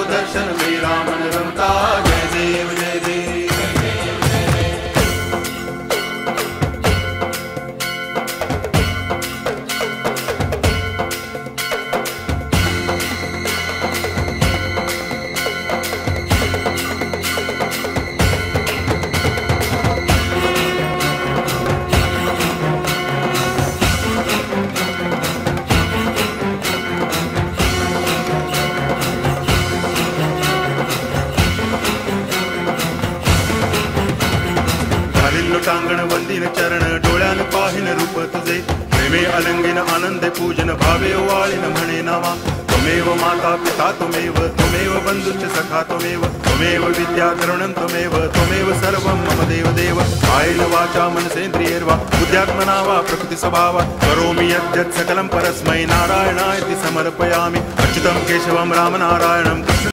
दर्शन मेरा मन रमता, जय देव जय देव। टांगण वंदिन चरण डोळ्यान पाहिन रूप तुझे, प्रेमे अलंगिन आनंदे पूजन भावे वाळीन म्हणे नावा। त्वमेव माता पिता त्वमेव, त्वमेव बंधुश्च सखा त्वमेव, त्वमेव विद्या तरुणं त्वमेव, त्वमेव सर्वं मम देव देव। कायेन वाचा मनसेन्द्रियैर्वा बुद्ध्यात्मना वा प्रकृति स्वभावात् करोमि यद्यत् सकलं परस्मै नारायणायति समर्पयामि। अच्युतं केशवं राम नारायणं कृष्ण